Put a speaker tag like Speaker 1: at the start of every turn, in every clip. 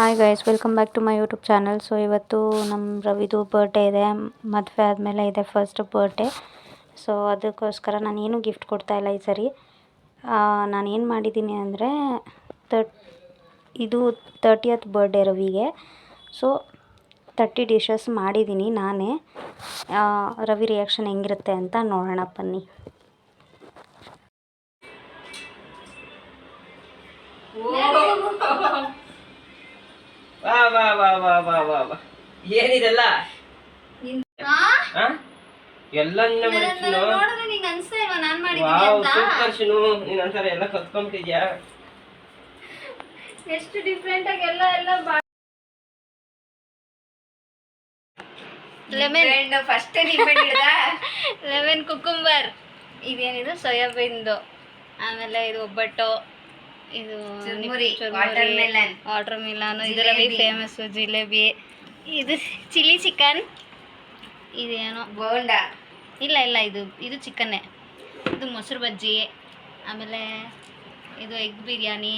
Speaker 1: Hi guys, welcome back to my YouTube channel. So ಇವತ್ತು ನಮ್ಮ ರವಿದು birthday ಇದೆ. ಮದುವೆ ಆದಮೇಲೆ ಇದೆ ಫಸ್ಟ್ ಬರ್ಡೇ. ಸೊ ಅದಕ್ಕೋಸ್ಕರ ನಾನೇನು ಗಿಫ್ಟ್ ಕೊಡ್ತಾಯಿಲ್ಲ ಈ ಸರಿ. ನಾನೇನು ಮಾಡಿದ್ದೀನಿ ಅಂದರೆ ಇದು 30th ಬರ್ಡೇ ರವಿಗೆ. ಸೊ 30 ಡಿಶಸ್ ಮಾಡಿದ್ದೀನಿ ನಾನೇ. ರವಿ ರಿಯಾಕ್ಷನ್ ಹೆಂಗಿರುತ್ತೆ ಅಂತ ನೋಡೋಣ ಬನ್ನಿ.
Speaker 2: ಏನಿದೆಲ್ಲ ಎಲ್ಲ ಎಲ್ಲ ಕಲ್ತ್ಕೊಂಡ್ಬಿಟ್ಟಿದ್ಯಾ?
Speaker 1: ಎಷ್ಟು ಡಿಫ್ರೆಂಟ್ ಆಗಿ ಎಲ್ಲ ಲೆಮನ್ ಫಸ್ಟ್ ಲೆಮನ್ ಕುಕುಂಬರ್, ಇದೇನಿದು ಸೋಯಾಬೀನ್ದು, ಆಮೇಲೆ ಇದು ಒಬ್ಬಟ್ಟು, ಇದು ವಾಟರ್ ಮಿಲಾನು, ಇದು ರವಿ ಫೇಮಸ್ಸು ಜಿಲೇಬಿ, ಇದು ಚಿಲ್ಲಿ ಚಿಕನ್, ಇದೇನೋ ಬೋಂಡ, ಇಲ್ಲ ಇದು ಚಿಕನ್ನೇ, ಇದು ಮೊಸರು ಬಜ್ಜಿ, ಆಮೇಲೆ ಇದು ಎಗ್ ಬಿರಿಯಾನಿ,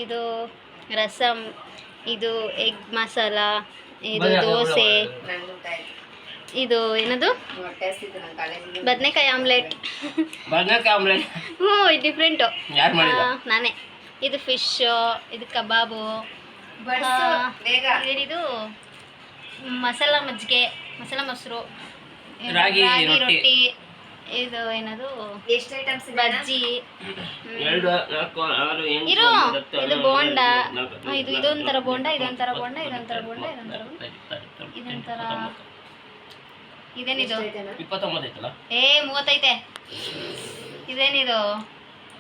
Speaker 1: ಇದು ರಸಮ್, ಇದು ಎಗ್ ಮಸಾಲ, ಇದು ದೋಸೆ, ಇದು ಏನದು ಬದನೆಕಾಯಿ ಆಮ್ಲೆಟ್. ಹ್ಞೂ ಇದು ಡಿಫ್ರೆಂಟು, ನಾನೇ. ಇದು ಫಿಶ್, ಇದು ಕಬಾಬು, ಏನಿದು ಮಸಾಲ ಮಜ್ಜಿಗೆ, ಮಸಾಲ ಮೊಸರು, ರಾಗಿ ರೊಟ್ಟಿ, ಇದು ಏನದು ಎಷ್ಟು ಐಟಮ್ಸ್, ಬಜ್ಜಿ, ಇದು ಬೋಂಡ, ಇದೊಂಥರ ಬೋಂಡ, ಇದೊಂಥರ ಬೋಂಡ, ಇದೊಂಥರ ಬೋಂಡ, ಇದೊಂಥರ ಇದೇನಿದು 30 ಇದೇನಿದು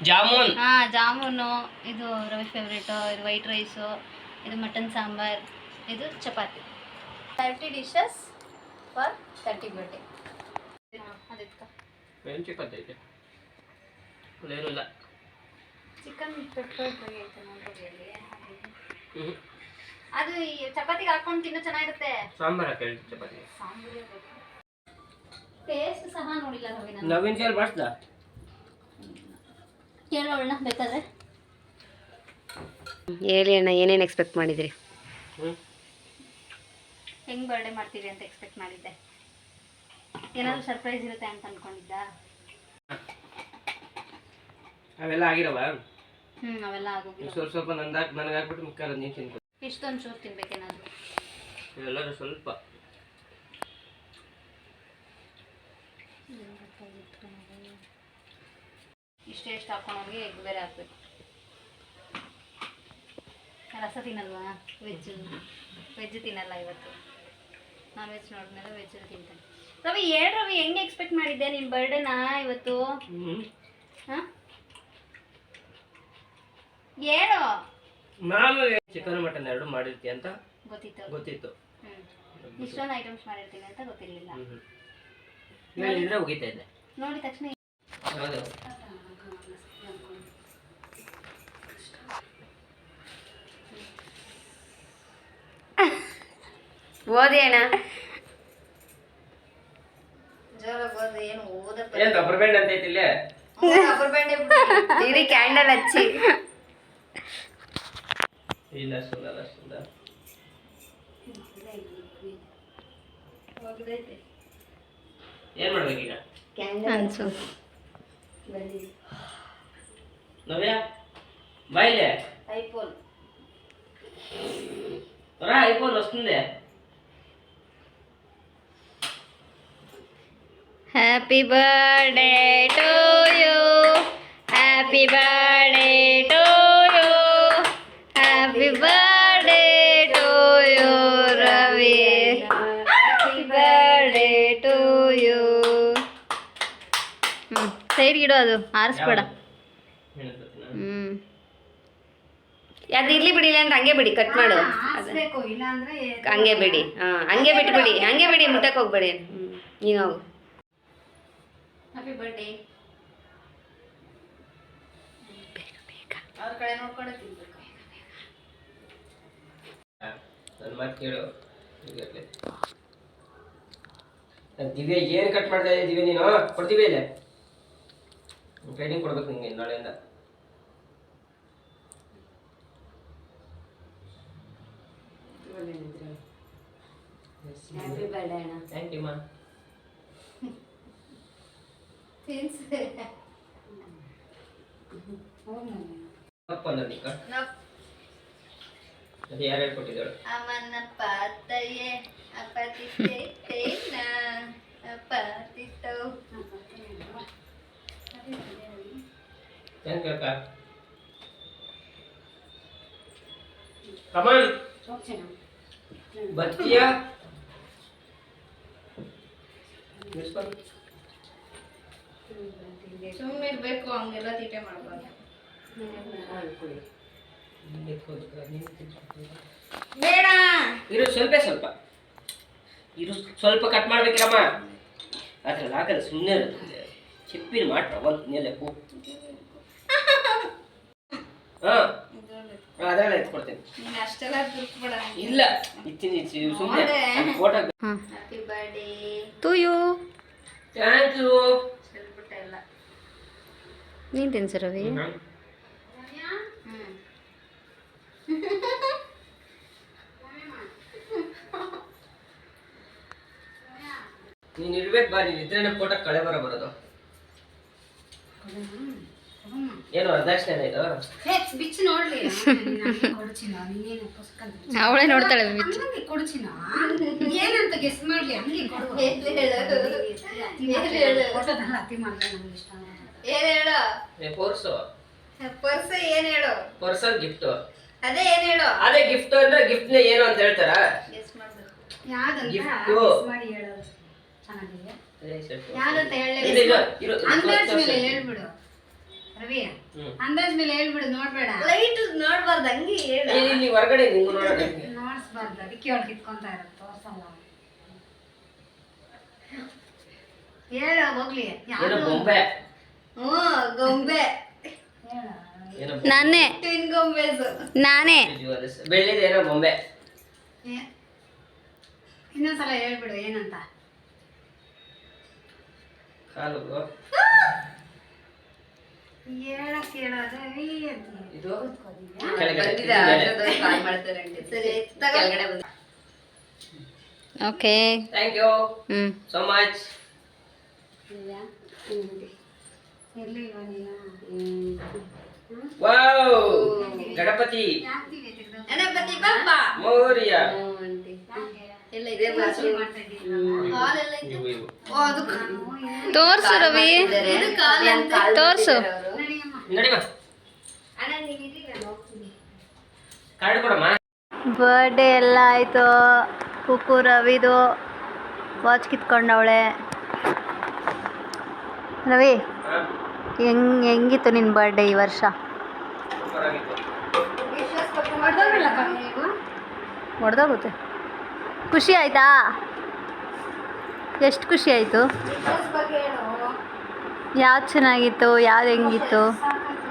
Speaker 2: ಜಾಮೂನ್.
Speaker 1: ಜಾಮೂನು, ಇದು ರವಿ ಫೇವ್ರೇಟು, ಇದು ವೈಟ್ ರೈಸು, ಇದು ಮಟನ್ ಸಾಂಬಾರ್, ಇದು chapati. 30 dishes for 30 birthday. Chicken pepper fry ಐತೆ ನೋಡ್ಬೋದು. ಅದು ಚಪಾತಿಗೆ ಹಾಕೊಂಡು ತಿನ್ನೋ ಚೆನ್ನಾಗಿರುತ್ತೆ.
Speaker 2: ಸಾಂಬಾರ್ ಚಪಾತಿ
Speaker 1: ಟೇಸ್ಟ್ ಸಹ ನೋಡಿಲ್ಲ
Speaker 2: ನವೀನ್ ಸೇಲ್ ಬರ್ಸ್ದ
Speaker 1: ಕೇಳೋಣ ಬೇಕಾದ್ರೆ.
Speaker 3: ಹೇಳಿ ಅಣ್ಣ, ಏನೇನು ಎಕ್ಸ್ಪೆಕ್ಟ್ ಮಾಡಿದ್ರಿ?
Speaker 1: ಹೆಂಗ್ ಬರ್ಡೇ ಮಾಡ್ತೀವಿ ಅಂತ ಎಕ್ಸ್ಪೆಕ್ಟ್ ಮಾಡಿದ್ದೆ. ಏನಾದರೂ ಸರ್ಪ್ರೈಸ್ ಇರುತ್ತೆ ಅಂತ ಅನ್ಕೊಂಡಿದ್ದ.
Speaker 2: ಅವೆಲ್ಲ ಆಗಿರವ?
Speaker 1: ಅವೆಲ್ಲ ಆಗೋಗಿಲ್ಲ.
Speaker 2: ಸ್ವಲ್ಪ ನನಗೆ ಹಾಕ್ಬಿಟ್ಟು ಮಿಕ್ಕಾರ ನೀನು ತಿನ್ಕೊ.
Speaker 1: ಇಷ್ಟೊಂದು ಚೂರು ತಿನ್ಬೇಕೇನಾದ್ರು?
Speaker 2: ಎಲ್ಲರೂ ಸ್ವಲ್ಪ
Speaker 1: ಇಷ್ಟೇ ಎಷ್ಟು ಹಾಕೊಂಡೋಗಿ ಎಗ್ ಬೇರೆ ಹಾಕ್ಬೇಕು. ರಸ ತಿನ್ನಲ್ವಾ? ವೆಜ್ ತಿನ್ನಲ್ಲ ಇವತ್ತು. ನಾನ್ ವೆಜ್ ನೋಡಿದ್ಮೇಲೆ ವೆಜ್ ತಿಂತಾನೆ. ರವಿ ರವಿ ಹೆಂಗೆ ಎಕ್ಸ್ಪೆಕ್ಟ್ ಮಾಡಿದ್ದೆ ನಿನ್ನ ಬರ್ಡೇನಾ ಇವತ್ತು? ಹಾಂ ಹೇಳು.
Speaker 2: ನಾನು ಚಿಕನ್ ಮಟನ್ ಎರಡು ಮಾಡಿರ್ತೀಯ ಅಂತ ಗೊತ್ತಿತ್ತು.
Speaker 1: ಇಷ್ಟೊಂದು ಐಟಮ್ಸ್ ಮಾಡಿರ್ತೀನಿ ಅಂತ ಗೊತ್ತಿರಲಿಲ್ಲ.
Speaker 2: ಹೇಳಿದ್ರೆ ಹೋಗಿತಾ ಇದ್ದೆ.
Speaker 1: ನೋಡಿದ ತಕ್ಷಣ
Speaker 3: ಓದಿ ಅಣ್ಣ.
Speaker 2: ಏನು ರಬ್ಬರ್ ಬ್ಯಾಂಡ್ ಅಂತ ಐತಿ ಇಲ್ಲೇ?
Speaker 3: ಇರಿ ಕ್ಯಾಂಡಲ್ ಹಚ್ಚಿ.
Speaker 2: ಇಲ್ಲ ಸುಂದರ ಏನ್ ಮಾಡ್ಬೇಕೀಗ?
Speaker 1: ಅನ್ಸು
Speaker 2: ನವ್ಯ ಬಾಯಿಲೆ
Speaker 1: ಐಫೋನ್
Speaker 2: వస్తుంది.
Speaker 1: Happy birthday to you, happy birthday to you, happy birthday to you Ravi, happy birthday to you. ಸೈಡ್ಗೆ ಇಡು, ಅದು ಆರಿಸ್ಬೇಡ.
Speaker 3: ಅದು ಇರ್ಲಿ ಬಿಡಿ, ಇಲ್ಲಾಂದ್ರೆ ಹಂಗೆ ಬಿಡಿ, ಕಟ್ ಮಾಡು. ಹಂಗೆ ಬಿಡಿ, ಹಂಗೆ ಬಿಟ್ಬಿಡಿ, ಹಂಗೆ ಬಿಡಿ, ಮುಟ್ಟಕ್ಕೆ ಹೋಗ್ಬೇಡಿ. ನೀನು ಹೋಗು.
Speaker 1: Happy birthday. ಅವ್ರ ಕಡೆ ನೋಡ್ಕೊಂಡು ತಿನ್ಬೇಕು.
Speaker 2: ನನ್ನ ಮಾತು ಕೇಳು. ದಿವ್ಯ ಏನು ಕಟ್ ಮಾಡ್ತಾ ಇದ್ದೀವಿ? ದಿವ್ಯ ನೀನು ಕೊಡ್ತೀವಿ ಇಲ್ಲೇ ಟ್ರೈನಿಂಗ್ ಕೊಡ್ಬೇಕು ನಿಂಗೆ ನಾಳೆಯಿಂದ.
Speaker 3: ಹ್ಯಾಪಿ ಬರ್ಡೇ ಅಣ್ಣ.
Speaker 2: ಥ್ಯಾಂಕ್ ಯು ಮಾ. ಅಪ್ಪ ನನೀಗ ಅದು ಯಾರು ಹೇಳ್ಕೊಟ್ಟಿದ್ದಾಳು?
Speaker 3: ಅಮ್ಮನಪ್ಪ ಅತ್ತಯ್ಯೆ ಅಪ್ಪ ತಿತ್ತೇನ ಅಪ್ಪ ತಿತ್ತೋ.
Speaker 2: ಥ್ಯಾಂಕ್ ಯು ಅಕ್ಕ. ಕಮಾನ್ ಬರ್ತೀಯಾ?
Speaker 3: ಸುಮ್ಮನೆ ಇರ್ಬೇಕು, ಹಂಗೆಲ್ಲ ತೀಟೆ ಮಾಡ್ಬಾರ್ದು. ಬೇಡ
Speaker 2: ಇರು ಸ್ವಲ್ಪ ಸ್ವಲ್ಪ ಇರು, ಸ್ವಲ್ಪ ಕಟ್ ಮಾಡ್ಬೇಕಿರಮ್ಮ. ಅದ್ರಲ್ಲಿ ಹಾಕಲ್ಲ, ಸುಮ್ಮನೆ ಇರುತ್ತೆ. ಚಿಪ್ಪಿನ ಮಾಡ್ರ ಒಂದು ನೆಲೆಪ್ಪು. ಹಾಂ ಅದೆಲ್ಲ ಎತ್ಕೊಡ್ತೇನೆ.
Speaker 3: ನೀನು ಅಷ್ಟೆಲ್ಲ ದುಡ್ಬೇಡ.
Speaker 2: ಇಲ್ಲ ಇಚ್ಚಿನ ಸುಮ್ಮನೆ photo.
Speaker 3: Happy birthday
Speaker 1: to you.
Speaker 2: Thank you.
Speaker 3: ಹೇಳ್ಬಿಟ್ಟೆ ಎಲ್ಲ.
Speaker 1: ನೀನು ತಿನ್ಸು ರವಿ.
Speaker 2: ನೀನು ಇರ್ಬೇಕು ಬಾ, ನೀನು ಇದ್ರೇನೆ ಫೋಟೋ ಕಳೆ ಬರೋದು. ಏನು ವರದಕ್ಷಿಣೆ ಇದು?
Speaker 3: ಬಿಚ್ಚು ನೋಡ್ಲಿ.
Speaker 1: ಅವಳೇ ನೋಡ್ತಾಳೆ ಬಿಚ್ಚು.
Speaker 3: ಏನಂತ ಗೆಸ್ ಮಾಡ್ಲಿ. ಹಂಗೆ ಏನ್ ಹೇಳು?
Speaker 2: ಪರ್ಸು
Speaker 3: ಪರ್ಸ್ ಏನ್ ಹೇಳು?
Speaker 2: Parcel gift.
Speaker 3: ಅದೇ ಏನ್ ಹೇಳು?
Speaker 2: ಅದೇ ಗಿಫ್ಟ್ ಅಂದ್ರೆ ಗಿಫ್ಟ್ ನ ಏನು ಅಂತ ಹೇಳ್ತಾರ?
Speaker 3: ಗೆಸ್ ಮಾಡ್ಬೇಕು.
Speaker 2: ಗಿಫ್ಟ್
Speaker 3: ಮಾಡಿ ಹೇಳೋದು ಚೆನ್ನಾಗಿದೆ.
Speaker 2: ಯಾವ್ದಂತ
Speaker 3: ಯಾವ್ದಂತ ಹೇಳಿ
Speaker 2: ಅಂದಾಜ್
Speaker 3: ಮೇಲೆ ಹೇಳ್ಬಿಡು ರವಿ. ಅಂದಾಜ್ ಮೇಲೆ ಹೇಳ್ಬಿಡು, ನೋಡ್ಬೇಡ. ಲೈಟ್ ನೋಡ್ಬಾರ್ದು, ಹಂಗೆ ಹೇಳು.
Speaker 2: ಇಲ್ಲಿ ಹೊರಗಡೆ ನಿಂಗೆ ನೋಡೋಣ.
Speaker 3: ನೋಡ್ಸ್ಬಾರ್ದು, ಅದಕ್ಕೆ ಅವ್ಳು ಕಿತ್ಕೊಂತ ಇರೋದು, ತೋರ್ಸಲ್ಲ. ಹೇಳು ಹೋಗ್ಲಿ.
Speaker 2: ಏನೋ ಬೊಂಬೆ.
Speaker 3: ಗೊಂಬೆ.
Speaker 1: ನಾನೇ
Speaker 3: ಟ್ವಿನ್ ಗೊಂಬೆಸ್.
Speaker 1: ನಾನೇ
Speaker 2: ಬೆಳ್ಳಿದ ಏನೋ ಬೊಂಬೆ.
Speaker 3: ಇನ್ನೊಂದ್ಸಲ ಹೇಳ್ಬಿಡು ಏನಂತ.
Speaker 2: ಕಾಲು
Speaker 3: ಹೇಳಕ್ ಹೇಳೋದು
Speaker 2: ಇದು
Speaker 1: ಓಕೆ.
Speaker 2: ಥ್ಯಾಂಕ್ ಯು
Speaker 1: ಹ್ಞೂ
Speaker 2: so much. Wow Ganapati
Speaker 3: Ganapati Bappa
Speaker 2: Morya.
Speaker 3: ಎಲ್ಲ ಇದೆ.
Speaker 1: ತೋರ್ಸು ರವಿ, ತೋರ್ಸು.
Speaker 2: ನಡಿ ಬಾ, ಕಾರ್ಡ್ ಕೊಡಮ್ಮ.
Speaker 1: ಬರ್ಡೇ ಎಲ್ಲ ಆಯಿತು. ಕುಕ್ಕು ರವಿದು ವಾಚ್ ಕಿತ್ಕೊಂಡವಳೆ. ರವಿ ಹೆಂಗಿತ್ತು ನಿನ್ನ ಬರ್ಡೇ ಈ ವರ್ಷ?
Speaker 2: ಸೂಪರ್ ಆಗಿತ್ತು.
Speaker 1: ಹೊಡೆದೋಗುತ್ತೆ. ಖುಷಿ ಆಯಿತಾ? ಎಷ್ಟು ಖುಷಿ ಆಯಿತು? ಯಾವ್ದು ಚೆನ್ನಾಗಿತ್ತು, ಯಾವ್ದು ಹೆಂಗಿತ್ತು?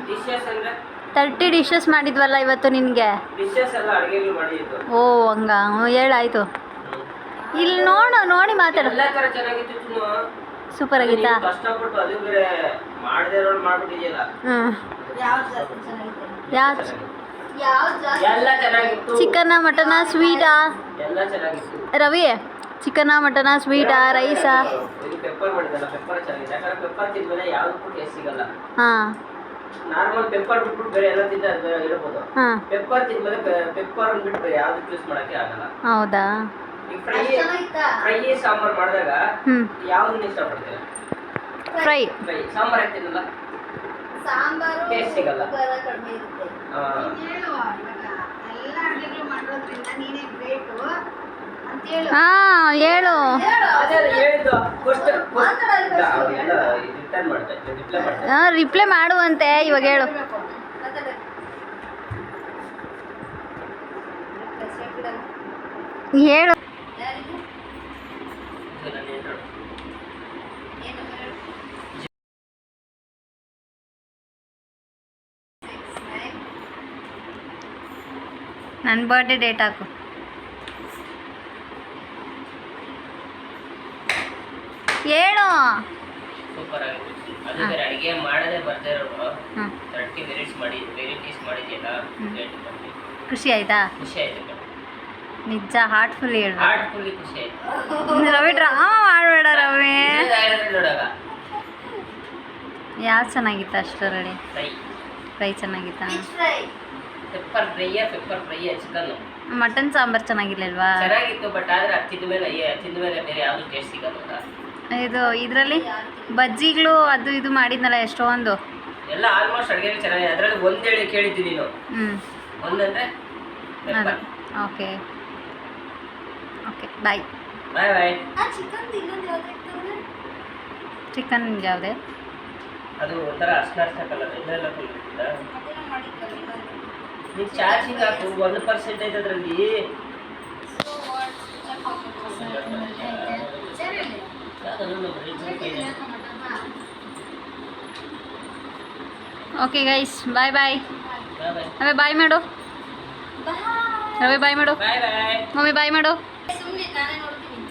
Speaker 2: ಡಿಶಸ್ ಅಂದ್ರೆ
Speaker 1: 30 ಡಿಶಸ್ ಮಾಡಿದ್ವಲ್ಲ ಇವತ್ತು ನಿನಗೆ.
Speaker 2: ಡಿಶಸ್ ಎಲ್ಲ ಅಡುಗೆಗಳು ಮಾಡಿದ್ದು.
Speaker 1: ಓ ಹಂಗ, ಹೇಳಾಯಿತು. ಇಲ್ಲಿ ನೋಡಿ ಮಾತಾಡು.
Speaker 2: ಎಲ್ಲ ತರ ಚೆನ್ನಾಗಿತ್ತು ಚುನ್ನು.
Speaker 1: ಸೂಪರ್ ಆಗಿತ್ತಾ?
Speaker 2: ಕಷ್ಟಪಟ್ಟು ಅದು ಬೇರೆ ಮಾಡದೇ ಇರೋಳು ಮಾಡ್ಬಿಟ್ಟಿದೆಯಲ್ಲ.
Speaker 1: ಹ್ಞೂ ಯಾವ್ದು?
Speaker 2: ಎಲ್ಲ ಚೆನ್ನಾಗಿತ್ತು.
Speaker 1: ಚಿಕನ್ನ, ಮಟನಾ, ಸ್ವೀಟಾ?
Speaker 2: ಎಲ್ಲ ಚೆನ್ನಾಗಿತ್ತು.
Speaker 1: ರವಿ ಚಿಕನ್ನ, ಮಟನಾ, ಸ್ವೀಟಾ, ರೈಸಾ?
Speaker 2: ಇದು ಪೆಪ್ಪರ್ ಮಾಡಿದಲ್ಲ, ಪೆಪ್ಪರ್ ಚೆನ್ನಾಗಿದೆ. ಯಾಕಂದ್ರೆ ಪೆಪ್ಪರ್ ತಿಂದ್ಮೇಲೆ ಯಾವುದಕ್ಕೂ ಟೇಸ್ಟ್ ಸಿಗಲ್ಲ.
Speaker 1: ಹಾಂ
Speaker 2: ನಾರ್ಮಲ್ ಪೆಪ್ಪರ್ ಬಿಟ್ಬಿಟ್ಟು ಬೇರೆ ಎಲ್ಲ ತಿಂದ ಇರಬಹುದು.
Speaker 1: ಹಾಂ
Speaker 2: ಪೆಪ್ಪರ್ ತಿಂದ್ಮೇಲೆ ಪೆಪ್ಪರ್ ಬಿಟ್ಟು ಬೇರೆ ಯಾವ್ದು ಯೂಸ್ ಮಾಡಕ್ಕೆ ಆಗಲ್ಲ.
Speaker 1: ಹೌದಾ?
Speaker 2: ಈಗ ಫ್ರೈ ಸಾಂಬಾರ್ ಮಾಡಿದಾಗ
Speaker 1: ಹ್ಞೂ
Speaker 2: ಯಾವ್ದನ್ನ ಇಷ್ಟಪಡ್ತೀರಾ?
Speaker 1: ಫ್ರೈ.
Speaker 2: ಫ್ರೈ ಸಾಂಬಾರ್ ಹಾಕ್ತೀನಲ್ಲ,
Speaker 3: ಸಾಂಬಾರು
Speaker 2: ಟೇಸ್ಟ್ ಸಿಗಲ್ಲ.
Speaker 3: ಕಡಿಮೆ ಇರುತ್ತೆ.
Speaker 2: ಹಾ.
Speaker 3: ಎಲ್ಲ ಅಡುಗೆಗಳು ಮಾಡೋದ್ರಿಂದ ನೀನೇ ಗ್ರೇಟು ಅಂತ ಹೇಳು.
Speaker 1: ಹಾಂ ಹೇಳು.
Speaker 2: ಅದೇ ಹೇಳಿದ್ದು ಫಸ್ಟ್ ಎಲ್ಲ ರಿಟರ್ನ್ ಮಾಡ್ತಾರೆ, ರಿಪ್ಲೈ ಮಾಡ್ತಾರೆ.
Speaker 1: ಹಾಂ ರಿಪ್ಲೈ ಮಾಡುವಂತೆ ಇವಾಗ ಹೇಳು. ಹೇಳು. ನನ್ನ ಬರ್ಡೇ ಡೇಟ್ ಹಾಕು. ಹೇಳು.
Speaker 2: ಸೂಪರ್ ಆಗಿತ್ತು. ಅದು ಬೇರೆ ಅಡಿಗೆ ಮಾಡದೆ ಬರ್ತಾ ಇರೋರು
Speaker 1: ಹಾಂ
Speaker 2: 30 ವೆರೈಟೀಸ್ ಮಾಡಿದ್ಯಲ್ಲ,
Speaker 1: ಖುಷಿ ಆಯ್ತಾ?
Speaker 2: ಖುಷಿ ಆಯ್ತು.
Speaker 1: ನಿಜ ಹಾರ್ಟ್ಫುಲ್ ಹೇಳು
Speaker 2: ಹಾರ್ಟ್ಫುಲ್ಲಿ ಖುಷಿ ಆಯ್ತು.
Speaker 1: ರವಿ ಡ್ರಾಮಾ ಮಾಡಬೇಡ ರವಿ.
Speaker 2: ನೋಡಾಗ
Speaker 1: ಯಾವ ಚೆನ್ನಾಗಿತ್ತು ಅಷ್ಟರಲ್ಲಿ?
Speaker 2: ಫ್ರೈ
Speaker 1: ಫ್ರೈ ಚೆನ್ನಾಗಿತ್ತಾ?
Speaker 2: ಪೆಪ್ಪರ್ ಫ್ರೈಯ ಚಿಕನ್
Speaker 1: ಮಟನ್ ಸಾಂಬಾರು ಚೆನ್ನಾಗಿರ್ಲಿಲ್ವಾ?
Speaker 2: ಚೆನ್ನಾಗಿತ್ತು, ಬಟ್ ಆದ್ರೆ ಹತ್ತಿದ ಮೇಲೆ ಬೇರೆ ಯಾವುದು ಟೇಸ್ಟ್ ಸಿಗಲ್ಲ.
Speaker 1: ಇದು ಇದರಲ್ಲಿ ಬಜ್ಜಿಗಳು ಅದು ಇದು ಮಾಡಿದ್ನಲ್ಲ ಎಷ್ಟೊಂದು.
Speaker 2: ಎಲ್ಲ ಆಲ್ಮೋಸ್ಟ್ ಅಡುಗೆ ಚೆನ್ನಾಗಿದೆ. ಅದರಲ್ಲಿ ಒಂದೇಳಿ ಕೇಳಿದ್ದೀನಿ ನೀನು, ಒಂದಂದ್ರೆ
Speaker 1: ಅದು ಓಕೆ ಓಕೆ ಬಾಯ್
Speaker 2: ಬಾಯ್ ಬಾಯ್.
Speaker 1: ಚಿಕನ್ ಯಾವುದೇ
Speaker 2: ಅದು ಒಂಥರ ಅರ್ಶನ ಕಲರ್ ಇದೆಲ್ಲ ನೀನು ಚಾರ್ಜಿಂಗ್ ಹಾಕು 1% ಐತೆ ಅದರಲ್ಲಿ.
Speaker 1: ಓಕೆ ಗೈಸ್ ಬಾಯ್ ಬಾಯ್.
Speaker 2: ಬಾಯ್ ಬಾಯ್.
Speaker 1: ರವಿ ಬಾಯ್ ಮಾಡು. ರವಿ ಬಾಯ್ ಮಾಡು.
Speaker 2: ಬಾಯ್ ಬಾಯ್.
Speaker 1: ಮಮ್ಮಿ ಬಾಯ್ ಮಾಡು.
Speaker 3: ಸುಮ್ಮನೆ ನಾನೇ ನೋಡ್ತೀನಿ.